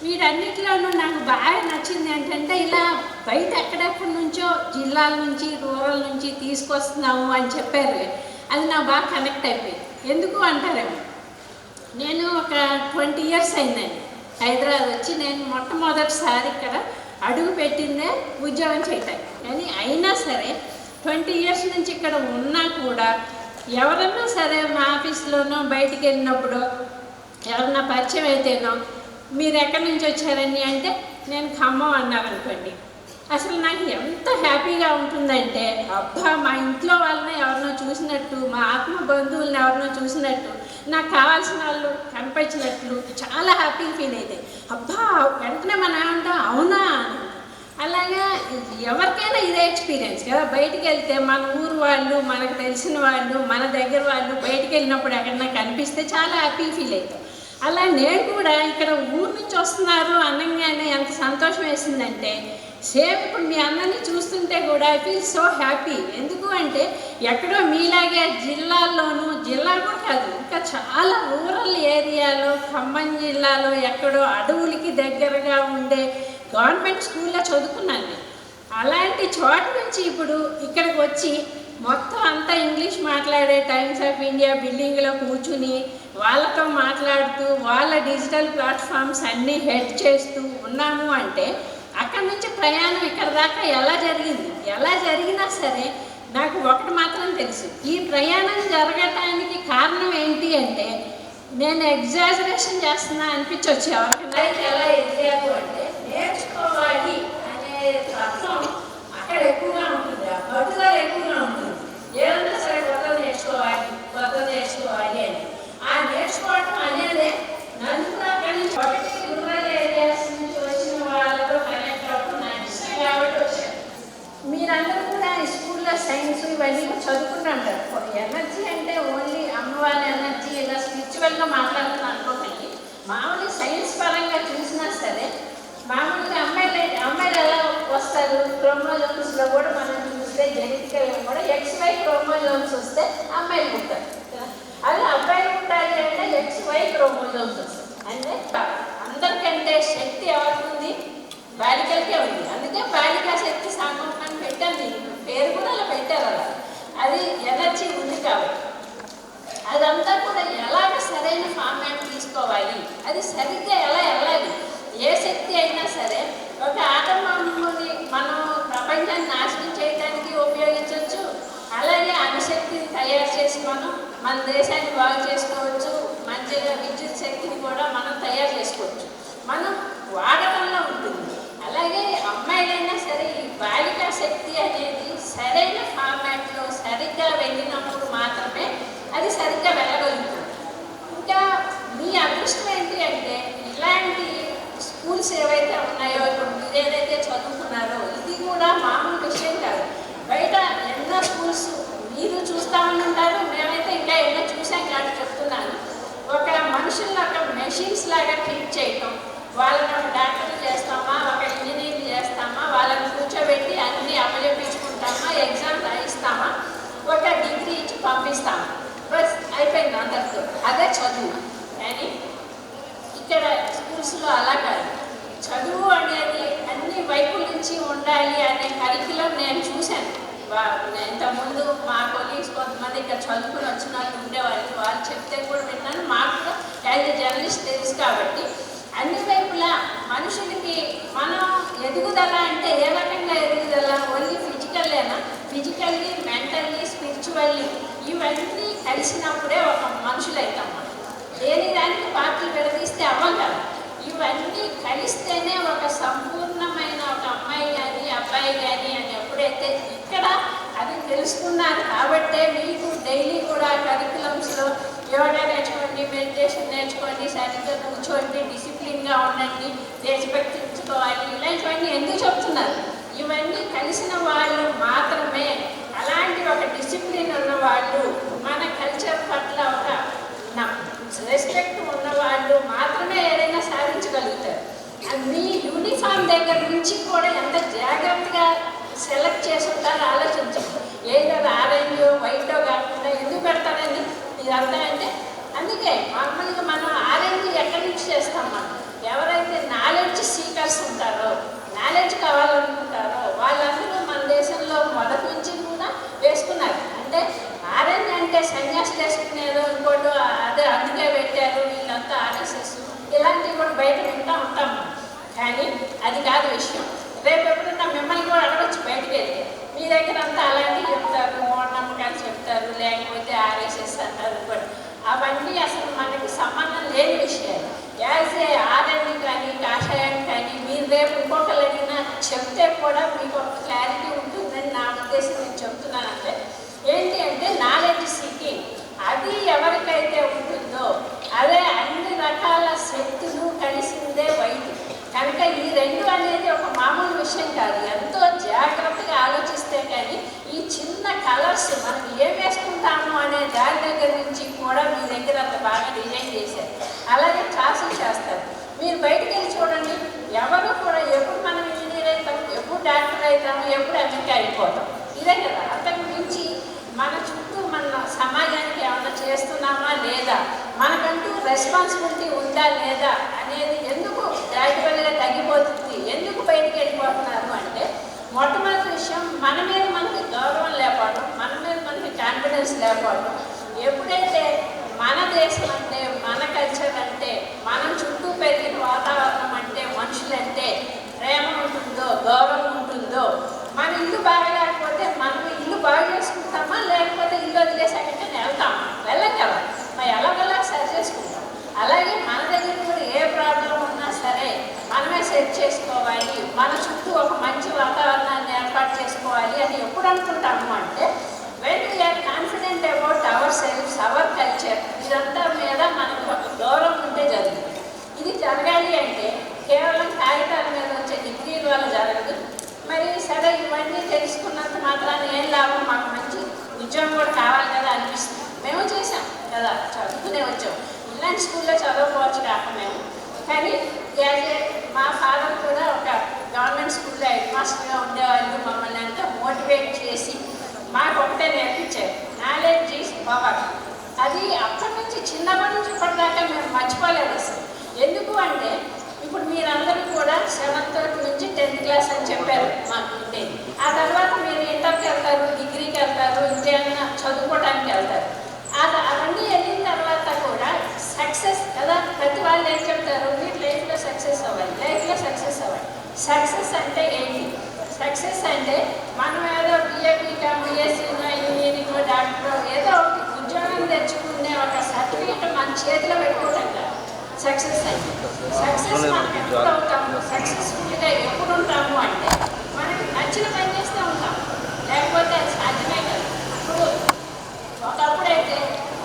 వీటన్నిటిలోనూ నాకు బాగా నచ్చింది ఏంటంటే ఇలా బయట ఎక్కడెక్కడి నుంచో జిల్లాల నుంచి రూరల్ నుంచి తీసుకొస్తున్నాము అని చెప్పారు. అది నాకు బాగా కనెక్ట్ అయిపోయింది. ఎందుకు అంటారేమో, నేను ఒక 20 years అయిందండి హైదరాబాద్ వచ్చి. నేను మొట్టమొదటిసారి ఇక్కడ అడుగు పెట్టిందే ఉద్యోగం చేయటానికి. కానీ అయినా సరే 20 years నుంచి ఇక్కడ ఉన్నా కూడా ఎవరన్నా సరే మా ఆఫీస్లోనో బయటికి వెళ్ళినప్పుడు ఎవరన్నా పరిచయం అయితేనో మీరు ఎక్కడి నుంచి వచ్చారని అంటే నేను ఖమ్మం అన్నారనుకోండి, అసలు నాకు ఎంత హ్యాపీగా ఉంటుందంటే, అబ్బా మా ఇంట్లో వాళ్ళని ఎవరినో చూసినట్టు, మా ఆత్మ బంధువులను ఎవరినో చూసినట్టు, నాకు కావాల్సిన వాళ్ళు కనిపించినట్లు చాలా హ్యాపీ ఫీల్ అవుతాయి. అబ్బా వెంటనే మనం ఏమంటాం, అవునా. అలాగే ఎవరికైనా ఇదే ఎక్స్పీరియన్స్ కదా. బయటికి వెళ్తే మన ఊరు వాళ్ళు, మనకు తెలిసిన వాళ్ళు, మన దగ్గర వాళ్ళు బయటికి వెళ్ళినప్పుడు ఎక్కడన్నా కనిపిస్తే చాలా హ్యాపీ ఫీల్ అవుతాం. అలా నేను కూడా ఇక్కడ ఊరు నుంచి వస్తున్నారు అనగానే ఎంత సంతోషం వేసిందంటే, సేమ్ ఇప్పుడు మీ అందరినీ చూస్తుంటే కూడా ఐ ఫీల్ సో హ్యాపీ. ఎందుకు అంటే ఎక్కడో మీలాగే జిల్లాల్లోనూ, జిల్లా కూడా కాదు ఇంకా చాలా రూరల్ ఏరియాలో, ఖమ్మం జిల్లాలో ఎక్కడో అడవులకి దగ్గరగా ఉండే గవర్నమెంట్ స్కూల్లో చదువుకున్నాను నేను. అలాంటి చోట నుంచి ఇప్పుడు ఇక్కడికి వచ్చి మొత్తం అంతా ఇంగ్లీష్ మాట్లాడే టైమ్స్ ఆఫ్ ఇండియా బిల్డింగ్లో కూర్చుని వాళ్ళతో మాట్లాడుతూ వాళ్ళ డిజిటల్ ప్లాట్ఫామ్స్ అన్నీ హెడ్ చేస్తూ ఉన్నాము అంటే, అక్కడి నుంచి ప్రయాణం ఇక్కడ దాకా ఎలా జరిగింది. ఎలా జరిగినా సరే నాకు ఒకటి మాత్రం తెలుసు, ఈ ప్రయాణం జరగటానికి కారణం ఏంటి అంటే, నేను ఎగ్జాజరేషన్ చేస్తున్నా అనిపించవచ్చు ఎవరికైనా. ఎలా ఎదిగాను అంటే నేర్చుకోవాలి అనే తత్వం అక్కడ ఎక్కువగా ఉంటుంది, పట్టుదల ఎక్కువగా ఉంటుంది. ఏదన్నా సరే కొత్తది నేర్చుకోవాలి అని. ఆ నేర్చుకోవటం అనేది నన్ను కూడా అక్కడి నుంచి ఒకటి రూరల్ ఏరియాస్ నుంచి వచ్చిన వాళ్ళతో కనెక్ట్ అవ్వడం నాకు ఇష్టం కాబట్టి వచ్చాను. మీరందరూ కూడా ఈ స్కూల్లో సైన్స్ ఇవన్నీ చదువుకుంటుంటారు. ఎనర్జీ అంటే ఓన్లీ అమ్మవారి ఎనర్జీ ఇలా స్పిరిచువల్గా మాట్లాడుతున్నా అనుకోకండి. మామూలు సైన్స్ పరంగా చూసినా సరే మామూలుగా అమ్మాయిలు ఎలా వస్తారు, క్రోమోజోమ్స్లో కూడా మనం చూస్తే జెనెటికల్గా కూడా XY క్రోమోజోమ్స్ వస్తే అమ్మాయిలు పుట్టారు. అదే అబ్బాయిలు పుట్టాలి అంటే XY క్రోమోజోమ్స్ వస్తాయి. అంటే అందరికంటే శక్తి ఎవరికి ఉంది, బాలికలకే ఉంది. అందుకే బాలికా శక్తి సాంగోపం అని పెట్టాను. నేను పేరు కూడా అలా పెట్టారు. అలా అది ఎనర్జీ ఉంది కాబట్టి అదంతా కూడా ఎలాగ సరైన ఫార్మాట్ తీసుకోవాలి, అది సరిగ్గా ఎలా వెళ్ళాలి. ఏ శక్తి అయినా సరే ఒక ఆటంని మనం ప్రపంచాన్ని నాశనం చేయడానికి ఉపయోగించవచ్చు. అలాగే అణుశక్తిని తయారు చేసి మనం మన దేశాన్ని బాగు చేసుకోవచ్చు. మంచిగా విద్యుత్ శక్తిని కూడా మనం తయారు చేసుకోవచ్చు. మనం వాడకంలో ఉంటుంది. అలాగే అమ్మాయిలైనా సరే ఈ బాలికా శక్తి అనేది సరైన ఫార్మాట్లో సరిగ్గా వెళ్ళినప్పుడు మాత్రమే అది సరిగ్గా వెళ్ళగలుగుతుంది. ఇంకా మీ అదృష్టం ఏంటి అంటే, ఇలాంటి స్కూల్స్ ఏవైతే ఉన్నాయో, ఇప్పుడు మీరు ఏదైతే చదువుకున్నారో ఇది కూడా మామూలు విషయం కాదు. బయట ఎన్నో స్కూల్స్ మీరు చూస్తామని ఉంటారు, మేమైతే ఇంకా ఎన్నో చూసాం కాబట్టి చెప్తున్నాను. ఒక మనుషులను ఒక మెషిన్స్ లాగా ట్రీట్ చేయటం, వాళ్ళని ఒక డాక్టర్లు చేస్తామా, ఒక ఇంజనీర్లు చేస్తామా, వాళ్ళని కూర్చోబెట్టి అన్నీ అప్పచెప్పించుకుంటామా, ఎగ్జామ్ రాయిస్తామా, ఒక డిగ్రీ ఇచ్చి పంపిస్తామా, బస్ అయిపోయింది అందరితో. అదే చదువు. కానీ ఇక్కడ స్కూల్స్లో అలా కాదు. చదువు అనేది అన్ని వైపుల నుంచి ఉండాలి అనే కరికులం నేను చూశాను. ఇంతకుముందు మా కొలీగ్స్ కొంతమంది ఇక్కడ చదువుకుని వచ్చిన వాళ్ళు ఉండేవాళ్ళు, వాళ్ళు చెప్తే కూడా విన్నాను. మాకు కూడా యాజ్ ఎ జర్నలిస్ట్ తెలుసు కాబట్టి అన్ని వైపులా మనుషులకి మనం ఎదుగుదల అంటే ఏ రకంగా ఎదుగుదల, ఓన్లీ ఫిజికల్లేనా, ఫిజికల్లీ, మెంటల్లీ, స్పిరిచువల్లీ ఇవన్నీ కలిసినప్పుడే ఒక మనుషులు అవుతాం. మనం దేని దానికి పార్టీలు విడదీస్తే అవ్వం కదా. ఇవన్నీ కలిస్తేనే ఒక సంపూర్ణమైన ఒక అమ్మాయి కానీ అబ్బాయి కానీ అని ఎప్పుడైతే ఇక్కడ అది తెలుసుకున్నారు కాబట్టే మీకు డైలీ కూడా కరికులమ్స్లో యోగా నేర్చుకోండి, మెడిటేషన్ నేర్చుకోండి, సరిగ్గా కూర్చోండి, డిసిప్లిన్గా ఉండండి, దేశభక్తి ఉంచుకోవాలి, ఇలాంటివన్నీ ఎందుకు చెప్తున్నారు. ఇవన్నీ కలిసిన వాళ్ళు మాత్రమే, అలాంటి ఒక డిసిప్లిన్ ఉన్న వాళ్ళు, మన కల్చర్ పట్ల ఒక రెస్పెక్ట్ ఉన్న వాళ్ళు మాత్రమే ఏదైనా సాధించగలుగుతారు. మీ యూనిఫామ్ దగ్గర నుంచి కూడా ఎంత జాగ్రత్తగా సెలెక్ట్ చేసి ఉంటారో ఆలోచించండి. ఏదో ఆరెంజో వైటో కాకుండా ఎందుకు పెడతారండి ఇదంతా అంటే, అందుకే మామూలుగా మనం ఆరెంజ్ ఎక్కడి నుంచి చేస్తాం, మనం ఎవరైతే నాలెడ్జ్ సీకర్స్ ఉంటారో, నాలెడ్జ్ కావాలనుకుంటారో వాళ్ళందరూ మన దేశంలో మొదటి నుంచి కూడా వేసుకున్నారు. అంటే ఆరెంజ్ అంటే సన్యాసులు వేసుకునేదో ఇంకోటి అదే అందుకే పెట్టారు వీళ్ళంతా ఆర్ఎస్ఎస్ ఇలాంటివి కూడా బయట వింటూ ఉంటాం. కానీ అది కాదు విషయం. రేపు ఎప్పుడన్నా మిమ్మల్ని కూడా అడగచ్చు బయటకు వెళ్తే, మీ దగ్గర అంతా అలాంటివి చెప్తారు, మూఢనమ్మకాలు చెప్తారు, లేకపోతే ఆర్ఎస్ఎస్ అంటారు కూడా. అవన్నీ అసలు మనకి సంబంధం లేని విషయాలు. యాజ్ ఏ ఆరెంజ్ కానీ కాషాయం కానీ మీరు రేపు ఇంకొకరు అడిగినా చెప్తే కూడా మీకు ఒక క్లారిటీ ఉంటుందని నా ఉద్దేశం. నేను చెప్తున్నానంటే ఏంటి అంటే నాలెడ్జ్ సీకింగ్ అది ఎవరికైతే ఉంటుందో అదే అన్ని రకాల శక్తులు కలిసిందే వైద్యం. కనుక ఈ రెండు అనేది ఒక మామూలు విషయం కాదు. ఎంతో జాగ్రత్తగా ఆలోచిస్తే కానీ ఈ చిన్న కలర్స్ మనం ఏం వేసుకుంటాము అనే దాని దగ్గర నుంచి కూడా మీ దగ్గర అంత బాగా డిజైన్ చేశారు. అలాగే క్లాసులు చేస్తారు. మీరు బయటకు వెళ్ళి చూడండి, ఎవరు కూడా ఎప్పుడు మనం ఇంజనీర్ అవుతాం, ఎప్పుడు డాక్టర్ అవుతాము, ఎప్పుడు అమెరికా అయిపోతాం, ఇదే కదా. అంతకు మించి మన చుట్టూ మన సమాజానికి ఏమైనా చేస్తున్నామా లేదా, మనకంటూ రెస్పాన్సిబిలిటీ ఉందా లేదా అనేది ఎందుకు గ్రాడ్యువల్గా తగ్గిపోతుంది, ఎందుకు బయటికి వెళ్ళిపోతున్నారు అంటే మొట్టమొదటి విషయం మన మీద మనకి గౌరవం లేకపోవడం, మన మీద మనకి కాన్ఫిడెన్స్ లేకపోవడం. ఎప్పుడైతే మన దేశం అంటే, మన కల్చర్ అంటే, మనం చుట్టూ పెరిగిన వాతావరణం అంటే, మనుషులంటే ప్రేమ ఉంటుందో, గౌరవం ఉంటుందో, మన ఇల్లు బాగా లేకపోతే మనం ఇల్లు బాగా చేసుకుంటామా, లేకపోతే ఇల్లు వదిలేసాకంటే వెళ్తామా? వెళ్ళం కదా. మరి ఎలాగలా సరి చేసుకుంటాం. అలాగే మన దగ్గర కూడా ఏ ప్రాబ్లం ఉన్నా సరే మనమే సెట్ చేసుకోవాలి, మన చుట్టూ ఒక మంచి వాతావరణాన్ని ఏర్పాటు చేసుకోవాలి అని ఎప్పుడు అనుకుంటాము అంటే when we are confident about our selves, our culture, ఇదంతా మీద మనకు ఒక గౌరవం ఉంటే జరుగుతుంది. ఇది జరగాలి అంటే కేవలం కాగితాల మీద వచ్చే డిగ్రీల వల్ల జరగదు. మరి సరే ఇవన్నీ తెలుసుకున్నంత మాత్రాన ఏం లాభం, మాకు మంచి ఉద్యోగం కూడా కావాలి కదా అనిపిస్తుంది. మేము చేసాం కదా, చదువుకునే వచ్చాం. ఇలాంటి స్కూల్లో చదవకపోవచ్చు కాక మేము, కానీ మా ఫాదర్ కూడా ఒక గవర్నమెంట్ స్కూల్లో హెడ్ మాస్టర్గా ఉండేవాళ్ళు. మమ్మల్ని అంతా మోటివేట్ చేసి మాకు ఒకటే నేర్పించారు, నాలెడ్జ్ ఈజ్ పవర్. అది అప్పటి నుంచి చిన్నప్పటి నుంచి ఇప్పటిదాకా మేము మర్చిపోలేదు అసలు. ఎందుకు అంటే ఇప్పుడు మీరందరూ కూడా 7th నుంచి 10th క్లాస్ అని చెప్పారు మాకు ఉండేది. ఆ తర్వాత మీరు ఇంటర్కి వెళ్తారు, డిగ్రీకి వెళ్తారు, ఇంకేమైనా చదువుకోవడానికి వెళ్తారు. అవన్నీ వెళ్ళిన తర్వాత కూడా సక్సెస్ కదా, ప్రతి వాళ్ళు ఏం చెప్తారు, మీరు లైఫ్లో సక్సెస్ అవ్వాలి, లైఫ్లో సక్సెస్ అవ్వాలి. సక్సెస్ అంటే ఏంటి? సక్సెస్ అంటే మనం ఏదో బిఏపీగా, బిఎస్సీనో, ఇంజనీరింగ్, డాక్టర్ ఏదో ఒకటి ఉద్యోగం తెచ్చుకునే ఒక సర్టిఫికేట్ మన చేతిలో పెట్టుకోవడం కాదు సక్సెస్ అంటే. సక్సెస్ మనం ఎప్పుడు అవుతాము, సక్సెస్ఫుల్గా ఎప్పుడు ఉంటాము అంటే మనకి నచ్చిన పని చేస్తూ ఉంటాం, లేకపోతే అది సాధ్యమే కదా. ఇప్పుడు ఒకప్పుడైతే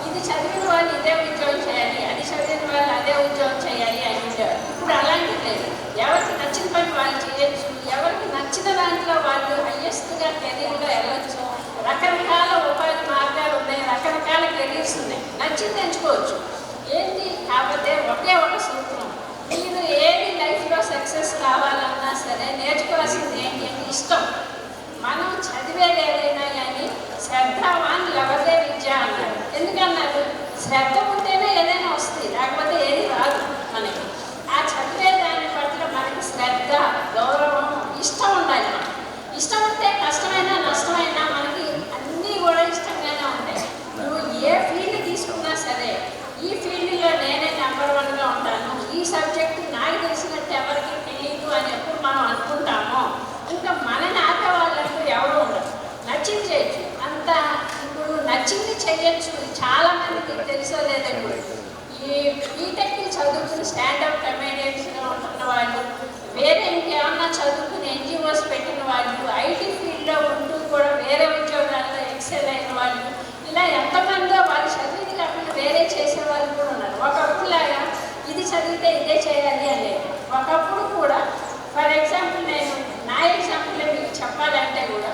ఇది చదివిన వాళ్ళు ఇదే ఉద్యోగం చేయాలి, అది చదివిన వాళ్ళు అదే ఉద్యోగం చేయాలి అని ఉండేవారు. ఇప్పుడు అలాంటిది లేదు. ఎవరికి నచ్చిన పని వాళ్ళు చేయొచ్చు, ఎవరికి నచ్చిన దాంట్లో వాళ్ళు హయ్యెస్ట్గా కెరీర్లో వెళ్ళొచ్చు. రకరకాల ఉపాధి మార్గాలు ఉన్నాయి, రకరకాల కెరీర్స్ ఉన్నాయి, నచ్చింది ఎంచుకోవచ్చు. ఏంటి కాకపోతే ఒకే ఒక సూత్రం, మీరు ఏది లైఫ్లో సక్సెస్ కావాలన్నా సరే నేర్చుకోవాల్సింది ఏంటి అంటే ఇష్టం. మనం చదివేది ఏదైనా కానీ శ్రద్ధవాన్ లభతే విద్య అన్నారు. ఎందుకన్నారు? శ్రద్ధ ఉంటేనే ఏదైనా వస్తుంది, లేకపోతే ఏది రాదు మనకి. ఆ చదివే దాని పట్ల మనకి శ్రద్ధ, గౌరవం, ఇష్టం ఉండాలి. మనకి ఇష్టం ఉంటే కష్టమైనా నష్టమైనా మనకి అన్నీ కూడా ఇష్టంగానే ఉంటాయి. నువ్వు ఏ ఫీల్డ్ తీసుకున్నా సరే ఈ ఫీల్డ్లో నేనే నెంబర్ 1గా ఉంటాను, ఈ సబ్జెక్ట్ నాకు తెలిసినట్టు ఎవరికి తెలియదు అని ఎప్పుడు మనం అనుకుంటామో ఇంకా మనని ఆపే వాళ్ళంటూ ఎవరు ఉండరు. నచ్చింది చేయొచ్చు, అంత ఇప్పుడు నచ్చింది చేయొచ్చు. చాలామందికి తెలుసో లేదా, ఇప్పుడు ఈ బీటెక్లు చదువుకుని స్టాండప్ కమెడియన్స్గా ఉంటున్న వాళ్ళు, వేరే ఇంకేమన్నా చదువుకుని ఎన్జిఓస్ పెట్టిన వాళ్ళు, ఐటీ ఫీల్డ్లో ఉంటూ కూడా వేరే ఉద్యోగాల్లో ఎక్సెల్ అయిన వాళ్ళు, ఇలా ఎంతమందో వాళ్ళు చదివింది కాకుండా వేరే చేసేవాళ్ళు కూడా ఉన్నారు. ఒకప్పుడులాగా ఇది చదివితే ఇదే చేయాలి అని లేదు. ఒకప్పుడు కూడా ఫర్ ఎగ్జాంపుల్ నేను నా ఎగ్జాంపుల్ మీకు చెప్పాలంటే కూడా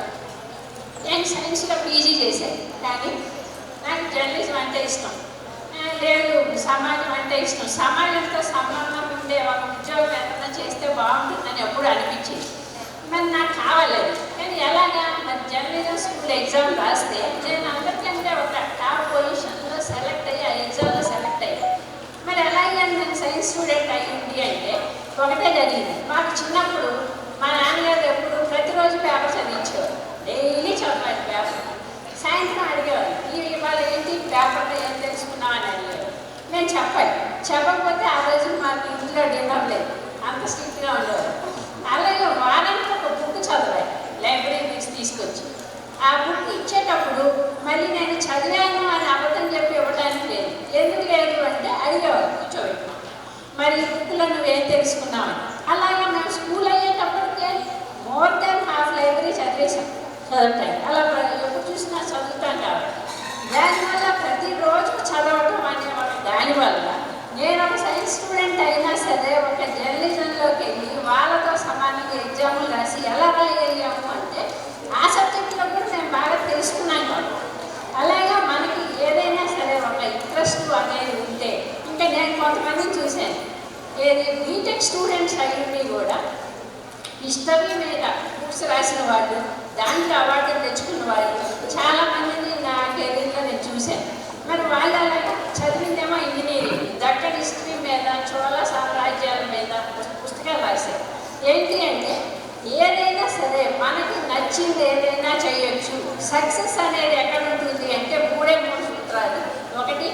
నేను సైన్స్లో పీజీ చేశాను, కానీ నాకు జర్నలిజం అంటే ఇష్టం లేదు, సమాజం అంటే ఇష్టం. సమాజంతో సంబంధం ఉండే ఒక ఉద్యోగం ఏదైనా చేస్తే బాగుంటుందని ఎప్పుడు అనిపించింది. మరి నాకు కావాలేదు, కానీ ఎలాగా? మరి జర్నలిజం స్కూల్ ఎగ్జామ్ రాస్తే నేను అందరికంటే ఒక టాప్ పొజిషన్లో సెలెక్ట్ అయ్యి ఆ ఎగ్జామ్లో సెలెక్ట్ అయ్యాను. మరి ఎలాగే కానీ నేను సైన్స్ స్టూడెంట్ అయ్యింది అంటే ఒకటే జరిగింది. మాకు చిన్నప్పుడు మా నాన్నగారు ఎప్పుడు ప్రతిరోజు పేపర్ చదివించేవారు. డైలీ చదవాలి పేపర్. సాయంత్రం అడిగేవారు, ఇవాళ ఏంటి పేపర్లో ఏం తెలుసుకున్నావు అని అడిగేవారు. నేను చెప్పకపోతే ఆ రోజు మాకు ఇంట్లో డిన్నర్ లేదు, అంత స్ట్రిక్ట్గా ఉండేవారు. అలాగే వారానికి ఒక బుక్ చదవాలి లైబ్రరీ నుంచి తీసుకొచ్చి. ఆ బుక్ ఇచ్చేటప్పుడు మళ్ళీ నేను చదివాను అని అబద్ధం చెప్పి ఇవ్వడానికి లేదు. ఎందుకు లేదు అంటే అడిగేవారు కూర్చోబెట్టుకున్నాం, మరి ఈ బుక్లో నువ్వేం తెలుసుకున్నావు అని. అలాగే మేము స్కూల్ అయ్యేటప్పటికే మోర్ దాన్ హాఫ్ లైబ్రరీ చదివేశాం చదవటానికి. అలా ఎప్పుడు చూసినా చదువుతాం కాబట్టి దానివల్ల ప్రతిరోజు చదవటం అనే ఒక దానివల్ల నేను ఒక సైన్స్ స్టూడెంట్ అయినా సరే ఒక జర్నలిజంలోకి వెళ్ళి వాళ్ళతో సమానంగా ఎగ్జాములు రాసి ఎలా రాయగలిగాము అంటే ఆ సబ్జెక్టులో కూడా నేను బాగా తెలుసుకున్నాను కాబట్టి. అలాగే మనకి ఏదైనా సరే ఒక ఇంట్రెస్ట్ అనేది ఉంటే, ఇంకా నేను కొంతమందిని చూశాను, ఏది బీటెక్ స్టూడెంట్స్ అయ్యి కూడా హిస్టరీ మీద బుక్స్ రాసిన వాళ్ళు, దాంట్లో అవార్డులు తెచ్చుకున్న వాళ్ళు చాలామందిని నా కెరీర్లో నేను చూశాను. మరి వాళ్ళు అలాగా చదివిందేమో ఇంజనీరింగ్, దక్కన్ హిస్టరీ మీద, చోళ సామ్రాజ్యాల మీద పుస్తకాలు రాశారు. ఏంటి అంటే ఏదైనా సరే మనకి నచ్చింది ఏదైనా చేయొచ్చు. సక్సెస్ అనేది ఎక్కడ ఉంటుంది అంటే మూడు సూత్రాలు. ఒకటి,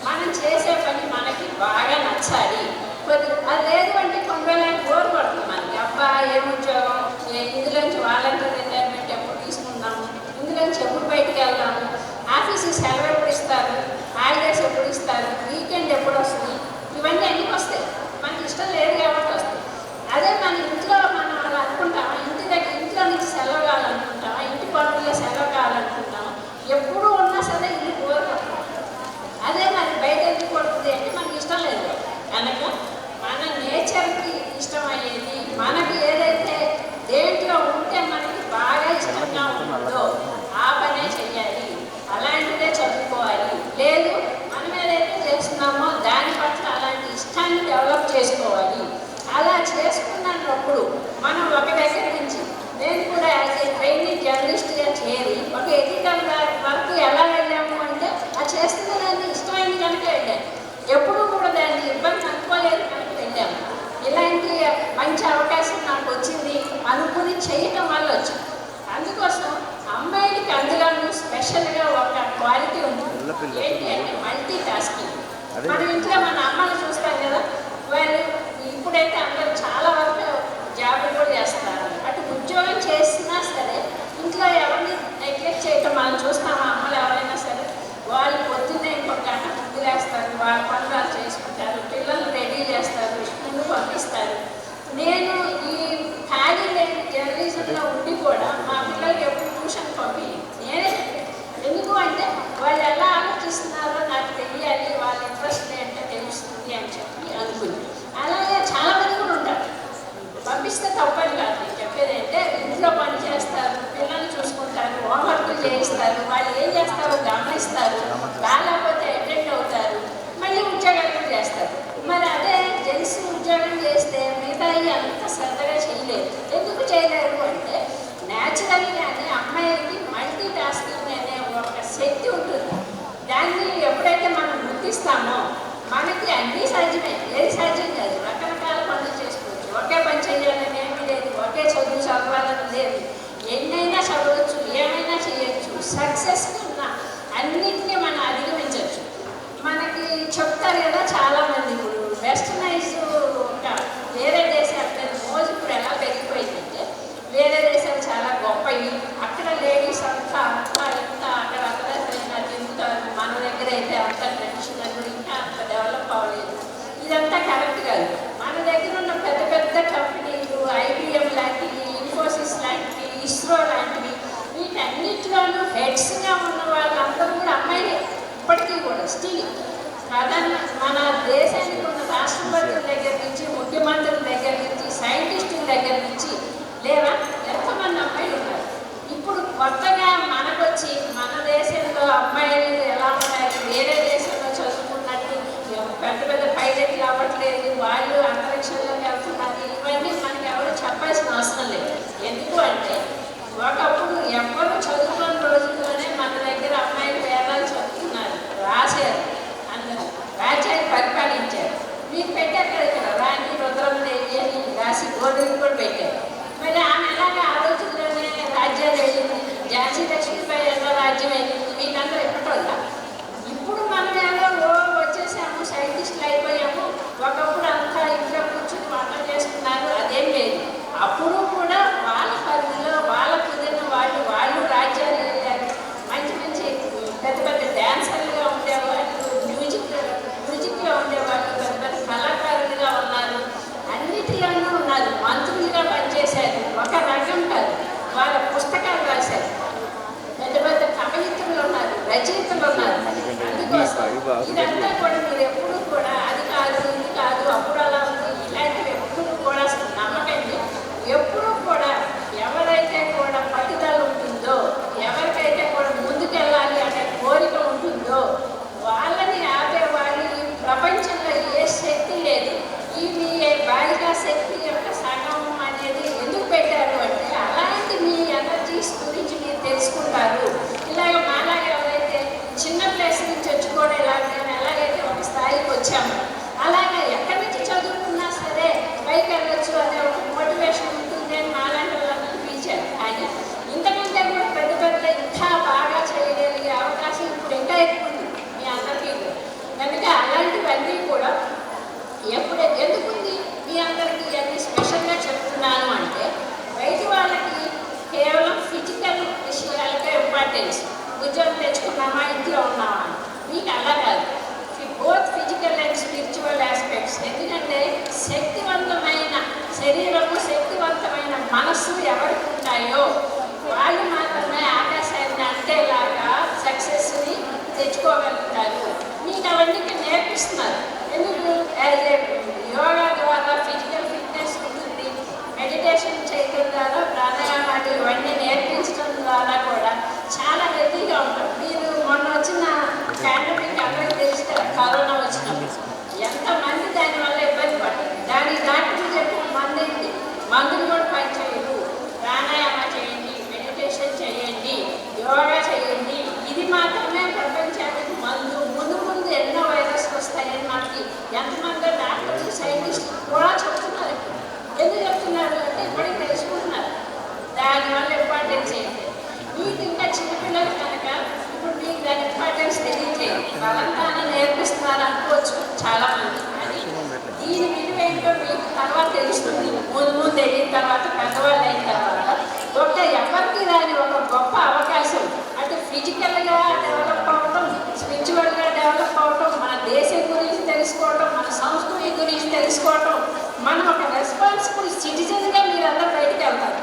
మనం చేసే పని మనకి బాగా నచ్చాలి. అది లేదు అంటే కొన్ని బోర్ పడుతుంది మనకి. అబ్బా ఏం ఉద్యోగం, ఇందులోంచి వాలంటీర్ రిటైర్మెంట్ ఎప్పుడు తీసుకుందాము, ఇందులోంచి ఎప్పుడు బయటికి వెళ్దాము, ఆఫీస్కి సెలవు ఎప్పుడు ఇస్తారు, హాలిడేస్ ఎప్పుడు ఇస్తారు, వీకెండ్ ఎప్పుడు వస్తుంది, ఇవన్నీ ఎందుకు వస్తాయి? మనకి ఇష్టం లేదు కాబట్టి వస్తాయి. అదే మన ఇంట్లో మనం అలా అనుకుంటామా, ఇంట్లో నుంచి సెలవు కావాలనుకుంటామా, ఇంటి పనుల్లో సెలవు కావాలనుకుంటామా, ఎప్పుడు ఉన్నా సరే ఇల్లు బోర్ పడుతుంది. అదే మరి బయట ఎందుకు పడుతుంది అంటే మనకి ఇష్టం లేదు కనుక మన నేచర్కి ఇష్టమయ్యేది, మనకి ఏదైతే దేంట్లో ఉంటే మనకి బాగా ఇష్టంగా ఉంటుందో ఆ పనే చెయ్యాలి, అలాంటిదే చదువుకోవాలి. లేదు మనం ఏదైతే చేస్తున్నామో దాని పట్ల అలాంటి ఇష్టాన్ని డెవలప్ చేసుకోవాలి. అలా చేసుకున్నప్పుడు మనం ఒక దగ్గర నుంచి, నేను కూడా యాజ్ ఏ ట్రైనింగ్ జర్నలిస్ట్గా చేరి ఒక ఎథికల్ వరకు ఎలా వెళ్ళాము అంటే ఆ చేస్తున్న దాన్ని ఇష్టమైంది కనుక వెళ్ళాను. ఎప్పుడూ కూడా దాన్ని ఇబ్బంది అనుకోలేదు కనుక వెళ్ళాము. ఇలాంటి మంచి అవకాశం నాకు వచ్చింది అనుకుని చేయటం వల్ల వచ్చింది. అందుకోసం అమ్మాయిలకి అందులోనూ స్పెషల్గా ఒక క్వాలిటీ ఉంటుంది. ఏంటి అంటే మల్టీ టాస్కింగ్. మన ఇంట్లో మన అమ్మని చూస్తాం కదా, వాళ్ళు ఇప్పుడైతే అందరూ చాలా వరకు జాబులు కూడా చేస్తున్నారు. అటు ఉద్యోగం చేసినా సరే ఇంట్లో ఎవరిని నెగ్లెక్ట్ చేయటం మనం చూస్తాం. అమ్మలు ఎవరైనా సరే వాళ్ళు పొద్దున్నే ఇంకొక గంట ముందు వేస్తారు, వాళ్ళ పనులు చేసుకుంటారు, పిల్లలు రెడీ చేస్తారు, స్కూల్ పంపిస్తారు. నేను ఈ ఖాళీ లేని జర్నలిజంలో ఉండి కూడా మా పిల్లలకి ఎప్పుడు ట్యూషన్ పంపి నేనే ఎందుకు అంటే వాళ్ళు ఎలా ఆలోచిస్తున్నారో నాకు తెలియాలి, వాళ్ళ ఇంట్రెస్ట్ ఏంటో తెలుస్తుంది అని చెప్పి అనుకుంది. అలాగే చాలామంది కూడా ఉంటారు, పంపిస్తే తప్పని కాదు. నేను చెప్పేది అంటే ఇంట్లో పని చేస్తారు, పిల్లల్ని చూసుకుంటారు, హోంవర్క్లు చేయిస్తారు, వాళ్ళు ఏం చేస్తారో గమనిస్తారు, బాగాలేకపోతే అటెండ్ అవుతారు, మళ్ళీ ఉద్యోగాలు కూడా చేస్తారు. మరి అదే జెంట్స్ ఉద్యోగం చేస్తే మిగతాయి అంత శ్రద్ధగా చేయలేరు. ఎందుకు చేయలేరు అంటే న్యాచురల్గానే అమ్మాయిలకి మల్టీ టాస్కింగ్ అనే ఒక శక్తి ఉంటుంది. దాన్ని ఎప్పుడైతే మనం గుర్తిస్తామో మనకి అన్నీ సాధ్యమే, ఏది సాధ్యం కాదు. రకరకాల పనులు చేసుకోవచ్చు, ఒకే పని చేయాలని ఏమీ లేదు, ఒకే చదువు చదవాలని లేదు, ఎన్నైనా చదవచ్చు, ఏమైనా చేయొచ్చు. సక్సెస్కి ఉన్న అన్నింటినీ మనం అధిగమించవచ్చు. మనకి చెప్తారు కదా చాలామంది, ఇప్పుడు వెస్టర్నైజ్ ఒక వేరే దేశాల మీద మోజు ఇప్పుడు ఎలా పెరిగిపోయిందంటే, వేరే దేశాలు చాలా గొప్పవి, అక్కడ లేడీస్ అంతా ఇంత అక్కడ అక్కడ తిరుగుతారు, మన దగ్గర అయితే అంత ట్రెడిషనల్ ఇంకా అంత డెవలప్ అవ్వలేదు. ఇదంతా కరెక్ట్ కాదు. మన దగ్గర ఉన్న పెద్ద పెద్ద కంపెనీలు, ఐబిఎం లాంటివి, ఇన్ఫోసిస్ లాంటివి, ఇస్రో లాంటివి, వీటన్నిటిలోనూ హెడ్స్గా ఉన్న వాళ్ళందరూ కూడా అమ్మాయిలే ఇప్పటికీ కూడా స్టిల్. మన దేశానికి ఉన్న రాష్ట్రపతుల దగ్గర నుంచి, ముఖ్యమంత్రుల దగ్గర నుంచి, సైంటిస్టుల దగ్గర నుంచి లేదా ఎంతమంది అమ్మాయిలు ఉన్నారు. ఇప్పుడు కొత్తగా మనకొచ్చి మన దేశంలో అమ్మాయిలు ఎలా ఉన్నారు, వేరే దేశంలో చదువుకున్నట్టు పెద్ద పెద్ద పైలట్లు అవ్వట్లేదు, వాళ్ళు అంతరిక్షంలోకి వెళ్తున్నారు, ఇవన్నీ మనకి ఎవరు చెప్పాల్సిన అవసరం లేదు. ఎందుకు అంటే ఒకప్పుడు ఎవరు చదువుకున్న రోజుల్లోనే మన దగ్గర అమ్మాయిలు వేదాలు చదువుతున్నారు, రాశారు, అందరూ రాజ్యాన్ని పరిపాలించారు. మీకు ఇదంతా కూడా మీరు ఎప్పుడు కూడా అది కాదు ఇది కాదు అప్పుడు అలా ఉంది ఇలాంటివి ఎప్పుడు కూడా అసలు నమ్మకండి. ఎప్పుడు కూడా ఎవరైతే కూడా పట్టుదల ఉంటుందో, ఎవరికైతే కూడా ముందుకెళ్ళాలి అనే కోరిక ఉంటుందో వాళ్ళని ఆపేవాళ్ళు ఈ ప్రపంచంలో ఏ శక్తి లేదు. ఈ మీ బాలికా శక్తి యొక్క సగం అనేది ఎందుకు పెట్టారు అంటే అలాంటి మీ ఎనర్జీస్ గురించి మీరు తెలుసుకుంటారు. ఇలాగ మాలాగా ఎవరైతే చిన్న ప్లేస్ నుంచి వచ్చి కూడా మేము ఎలాగైతే ఒక స్థాయికి వచ్చాము అలాగే ఎక్కడి నుంచి చదువుకున్నా సరే పైకి వెళ్ళొచ్చు అనే ఒక మోటివేషన్ ఉంటుంది అని మాలాంటి వాళ్ళని పిలిచారు. కానీ ఇంతకంటే కూడా పెద్ద పెద్ద ఇంకా బాగా చేయగలిగే అవకాశం ఇప్పుడు ఇంకా ఎక్కువ ఉంది మీ అందరికీ. కనుక అలాంటివన్నీ కూడా ఎందుకుంది మీ అందరికీ అన్ని స్పెషల్గా చెప్తున్నాను అంటే బయట వాళ్ళకి కేవలం ఫిజికల్ విషయాలకే ఇంపార్టెన్స్. ఉద్యోగం తెచ్చుకున్నామా ఇంట్లో ఉన్నామా అని. మీకు అలా కాదు, both physical and spiritual aspects. ఎందుకంటే శక్తివంతమైన శరీరము శక్తివంతమైన మనస్సు ఎవరికి ఉంటాయో వాళ్ళు మాత్రమే ఆకాశాన్ని అంటేలాగా సక్సెస్ని తెచ్చుకోగలుగుతారు. మీకు అవన్నీ నేర్పిస్తున్నారు. ఎందుకు? యాజ్ ఏ యోగా ద్వారా ఫిజికల్ ఫిట్నెస్ ఉంటుంది, మెడిటేషన్ చేయడం ద్వారా ప్రాణాయామాలు ఇవన్నీ నేర్పించడం ద్వారా కూడా చాలా హెల్తీగా ఉంటాం. మీరు మొన్న వచ్చిన పాండమిక్ అందరికీ తెలిసి కరోనా వచ్చినప్పుడు ఎంతమంది దానివల్ల ఇబ్బంది పడ్డారు. దానికి డాక్టర్లు చెప్పిన మందు ఏంటి? మందులు కూడా పనిచేయరు. ప్రాణాయామ చేయండి, మెడిటేషన్ చేయండి, యోగా చేయండి. ఇది మాత్రమే ప్రపంచానికి మందు. ముందు ముందు ఎన్నో వైరస్లు వస్తాయని మనకి ఎంతమంది డాక్టర్లు సైంటిస్టులు కూడా చెప్తున్నారు. ఎందుకు చెప్తున్నారు అంటే ఇప్పటికి తెలుసుకుంటున్నారు దానివల్ల ఇంపార్టెన్స్ ఏంటి. మీకు ఇంకా చిన్నపిల్లలు కనుక ఇప్పుడు మీకు దాని ఇంపార్టెన్స్ తెలియజేయండి. బలంగానే నేర్పిస్తున్నారు అనుకోవచ్చు చాలామంది. కానీ దీని విలువ ఏంటో మీకు తర్వాత తెలుస్తుంది. ముందు తెలియని తర్వాత పెద్దవాళ్ళు అయిన తర్వాత ఎవరికి దాని ఒక గొప్ప అవకాశం. అటు ఫిజికల్గా డెవలప్ అవ్వటం, స్పిరిచువల్గా డెవలప్ అవ్వటం, మన దేశం గురించి తెలుసుకోవటం, మన సంస్కృతి గురించి తెలుసుకోవటం, మనం ఒక రెస్పాన్సిబుల్ సిటిజన్గా మీరందరూ బయటికి వెళ్తారు.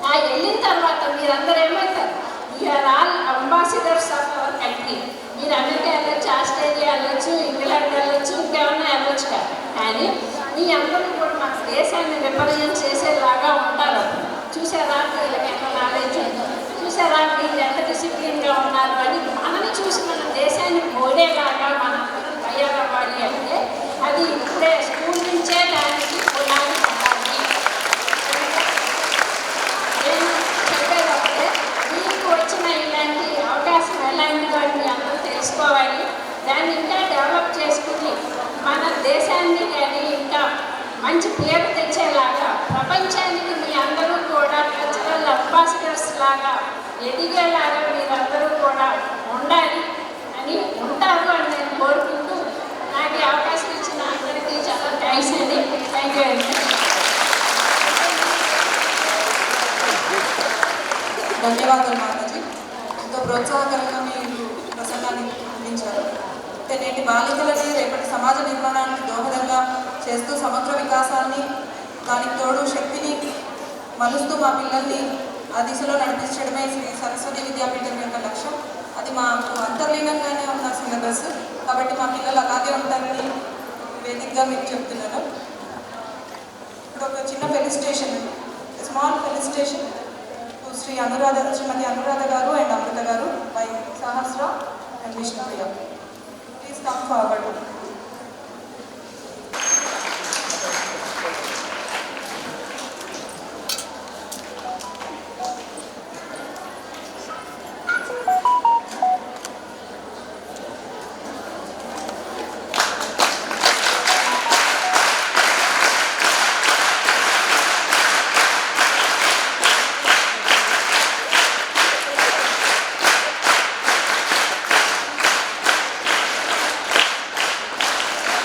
ఆ వెళ్ళిన తర్వాత మీరందరూ ఏమవుతారు? You are all ambassadors of our country. మీరు అమెరికా వెళ్ళొచ్చు, ఆస్ట్రేలియా వెళ్ళొచ్చు, ఇంగ్లాండ్ వెళ్ళొచ్చు, ఇంకేమన్నా వెళ్ళొచ్చు కాదు. కానీ మీ అందరూ కూడా మన దేశాన్ని రిప్రజెంట్ చేసేలాగా ఉంటారు. చూసారా వీళ్ళకి ఎంత నాలెడ్జ్ ఉందో, చూసారా వీళ్ళు ఎంత డిసిప్లిన్గా ఉన్నారు అని మనని చూసి మన దేశాన్ని పోడేలాగా మనం తయారవ్వాలి అంటే అది ఇప్పుడే స్కూల్ నుంచే దానికి పునాది పడాలి. నేను చెప్పేటప్పుడే మీకు వచ్చిన ఇలాంటి అవకాశం ఎలాంటిదో అని మీ అందరూ తెలుసుకోవాలి. దాన్ని ఇంకా డెవలప్ చేసుకుని మన దేశాన్ని కానీ ఇంకా మంచి పేరు తెచ్చేలాగా ప్రపంచానికి మీ అందరూ కూడా కల్చరల్ అంబాసిడర్స్ లాగా ఎదిగేలాగా మీరందరూ కూడా ఉండాలి అని ఉంటారు అని నేను కోరుకుంటూ నాకు ఈ అవకాశం ఇచ్చిన అందరికీ చాలా థ్యాంక్స్ అండి. Thank you very much. ధన్యవాదాలు మాతాజీ. ఎంతో ప్రోత్సాహకరంగా మీరు ప్రసంగాన్ని అందించారు. నేటి బాలికలని రేపటి సమాజ నిర్మాణానికి దోహదంగా చేస్తూ సమగ్ర వికాసాన్ని దానికి తోడు శక్తిని మలుస్తూ మా పిల్లల్ని ఆ దిశలో నడిపించడమే శ్రీ సరస్వతి విద్యాపీఠం యొక్క లక్ష్యం. అది మాకు అంతర్లీనంగానే ఉన్న సిలబస్. కాబట్టి మా పిల్లలు అలాగే ఉంటారని వేదికగా మీకు చెప్తున్నాను. ఇప్పుడు ఒక చిన్న ఫెలిసిటేషన్, స్మాల్ ఫెలిసిటేషన్ శ్రీమతి అనురాధ గారు అండ్ అమృత గారు by Sahasra and Vishnupriya. Please come forward.